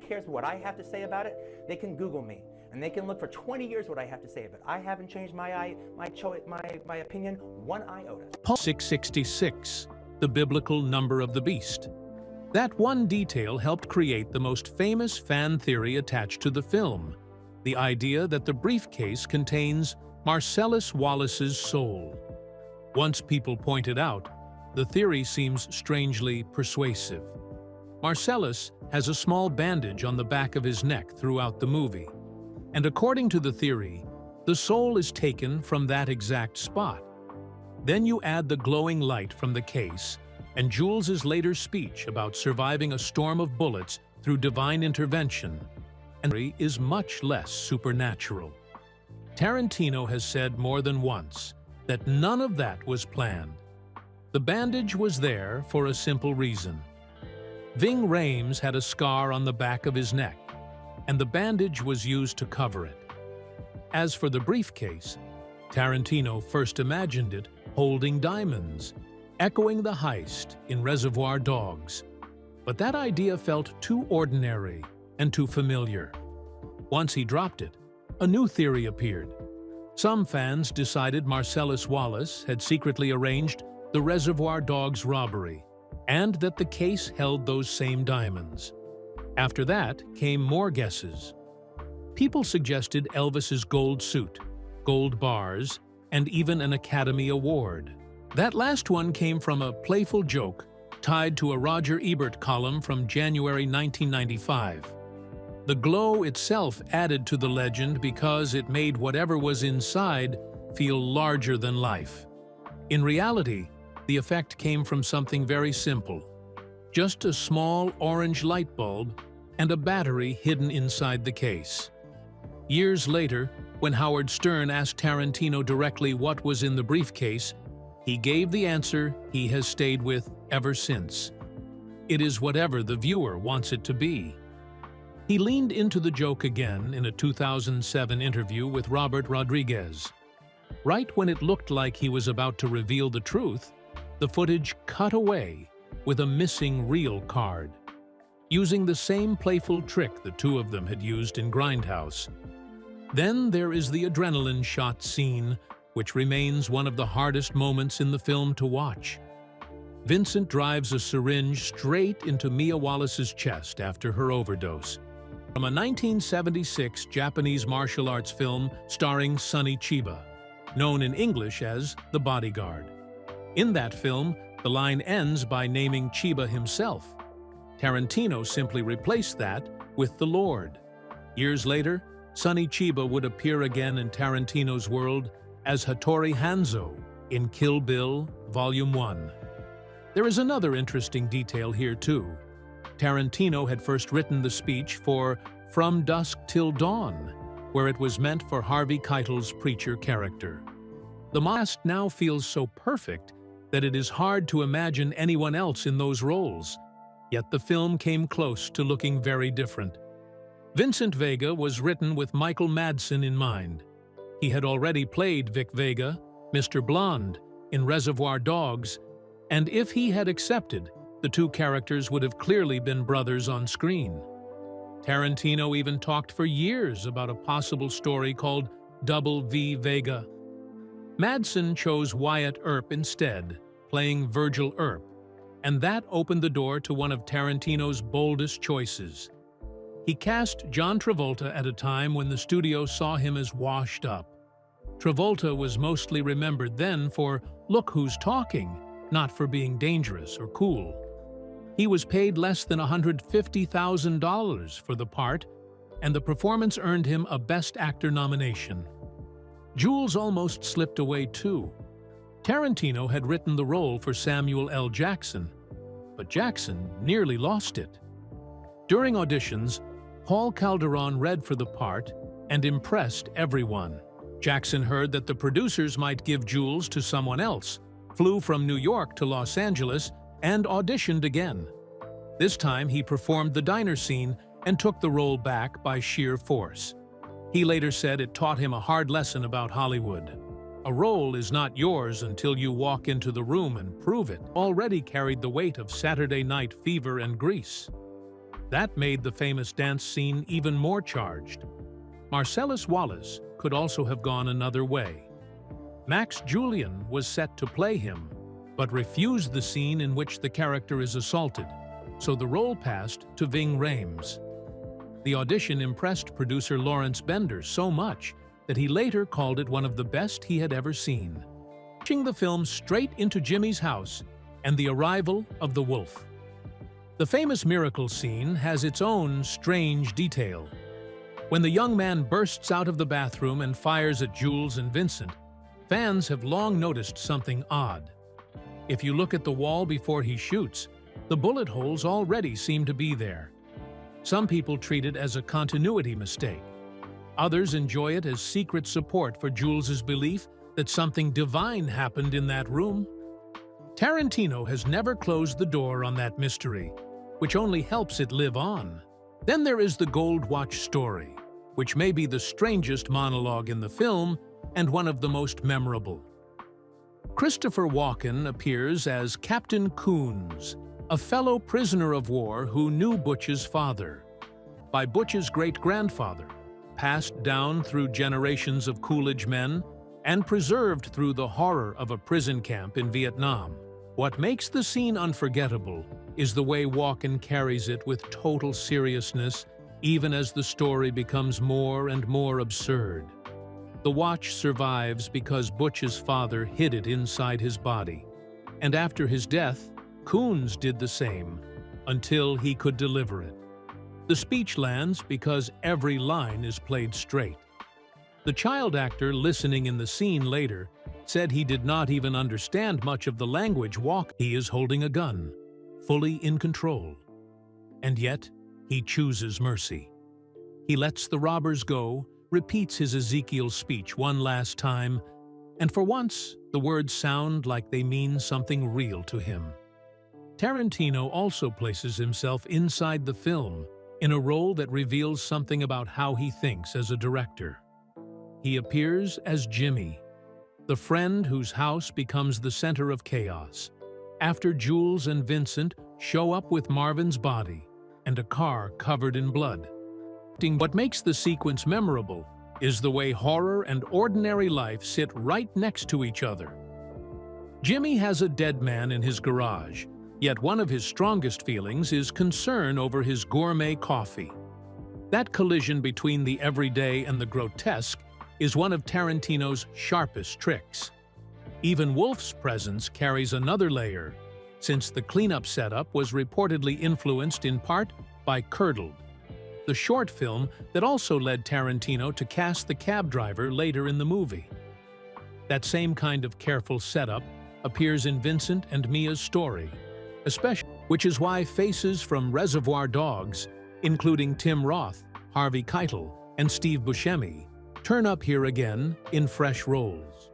cares what I have to say about it, they can Google me. And they can look for 20 years what I have to say about it. I haven't changed my opinion one iota. 666, the biblical number of the beast. That one detail helped create the most famous fan theory attached to the film, the idea that the briefcase contains Marsellus Wallace's soul. Once people pointed out, the theory seems strangely persuasive. Marsellus has a small bandage on the back of his neck throughout the movie, and according to the theory, the soul is taken from that exact spot. Then you add the glowing light from the case, and Jules's later speech about surviving a storm of bullets through divine intervention, and is much less supernatural. Tarantino has said more than once that none of that was planned. The bandage was there for a simple reason. Ving Rhames had a scar on the back of his neck, and the bandage was used to cover it. As for the briefcase, Tarantino first imagined it holding diamonds, echoing the heist in Reservoir Dogs. But that idea felt too ordinary and too familiar. Once he dropped it, a new theory appeared. Some fans decided Marsellus Wallace had secretly arranged the Reservoir Dogs robbery, and that the case held those same diamonds. After that came more guesses. People suggested Elvis's gold suit, gold bars, and even an Academy Award. That last one came from a playful joke tied to a Roger Ebert column from January 1995. The glow itself added to the legend because it made whatever was inside feel larger than life. In reality, the effect came from something very simple. Just a small orange light bulb and a battery hidden inside the case. Years later, when Howard Stern asked Tarantino directly what was in the briefcase, he gave the answer he has stayed with ever since. It is whatever the viewer wants it to be. He leaned into the joke again in a 2007 interview with Robert Rodriguez. Right when it looked like he was about to reveal the truth, the footage cut away with a missing reel card. Using the same playful trick the two of them had used in Grindhouse. Then there is the adrenaline shot scene, which remains one of the hardest moments in the film to watch. Vincent drives a syringe straight into Mia Wallace's chest after her overdose. From a 1976 Japanese martial arts film starring Sonny Chiba, known in English as The Bodyguard. In that film, the line ends by naming Chiba himself. Tarantino simply replaced that with the Lord. Years later, Sonny Chiba would appear again in Tarantino's world as Hattori Hanzo in Kill Bill Volume 1. There is another interesting detail here too. Tarantino had first written the speech for From Dusk Till Dawn, where it was meant for Harvey Keitel's preacher character. The cast now feels so perfect that it is hard to imagine anyone else in those roles. Yet the film came close to looking very different. Vincent Vega was written with Michael Madsen in mind. He had already played Vic Vega, Mr. Blonde, in Reservoir Dogs, and if he had accepted, the two characters would have clearly been brothers on screen. Tarantino even talked for years about a possible story called Double V Vega. Madsen chose Wyatt Earp instead, playing Virgil Earp, and that opened the door to one of Tarantino's boldest choices. He cast John Travolta at a time when the studio saw him as washed up. Travolta was mostly remembered then for Look Who's Talking, not for being dangerous or cool. He was paid less than $150,000 for the part, and the performance earned him a Best Actor nomination. Jules almost slipped away too. Tarantino had written the role for Samuel L. Jackson, but Jackson nearly lost it. During auditions, Paul Calderon read for the part and impressed everyone. Jackson heard that the producers might give Jules to someone else, flew from New York to Los Angeles, and auditioned again. This time he performed the diner scene and took the role back by sheer force. He later said it taught him a hard lesson about Hollywood. A role is not yours until you walk into the room and prove it. Already carried the weight of Saturday Night Fever and Grease. That made the famous dance scene even more charged. Marsellus Wallace could also have gone another way. Max Julien was set to play him, but refused the scene in which the character is assaulted, so the role passed to Ving Rhames. The audition impressed producer Lawrence Bender so much that he later called it one of the best he had ever seen, pushing the film straight into Jimmy's house and the arrival of the wolf. The famous miracle scene has its own strange detail. When the young man bursts out of the bathroom and fires at Jules and Vincent, fans have long noticed something odd. If you look at the wall before he shoots, the bullet holes already seem to be there. Some people treat it as a continuity mistake. Others enjoy it as secret support for Jules's belief that something divine happened in that room. Tarantino has never closed the door on that mystery, which only helps it live on. Then there is the Gold Watch story, which may be the strangest monologue in the film and one of the most memorable. Christopher Walken appears as Captain Coons, a fellow prisoner of war who knew Butch's father. By Butch's great-grandfather, passed down through generations of Coolidge men and preserved through the horror of a prison camp in Vietnam. What makes the scene unforgettable is the way Walken carries it with total seriousness, even as the story becomes more and more absurd. The watch survives because Butch's father hid it inside his body, and after his death, Coons did the same, until he could deliver it. The speech lands because every line is played straight. The child actor listening in the scene later said he did not even understand much of the language. He is holding a gun, fully in control. And yet, he chooses mercy. He lets the robbers go, repeats his Ezekiel speech one last time, and for once, the words sound like they mean something real to him. Tarantino also places himself inside the film in a role that reveals something about how he thinks as a director. He appears as Jimmy, the friend whose house becomes the center of chaos, after Jules and Vincent show up with Marvin's body and a car covered in blood. What makes the sequence memorable is the way horror and ordinary life sit right next to each other. Jimmy has a dead man in his garage, yet one of his strongest feelings is concern over his gourmet coffee. That collision between the everyday and the grotesque is one of Tarantino's sharpest tricks. Even Wolf's presence carries another layer, since the cleanup setup was reportedly influenced in part by Curdled, the short film that also led Tarantino to cast the cab driver later in the movie. That same kind of careful setup appears in Vincent and Mia's story, which is why faces from Reservoir Dogs, including Tim Roth, Harvey Keitel, and Steve Buscemi, turn up here again in fresh roles.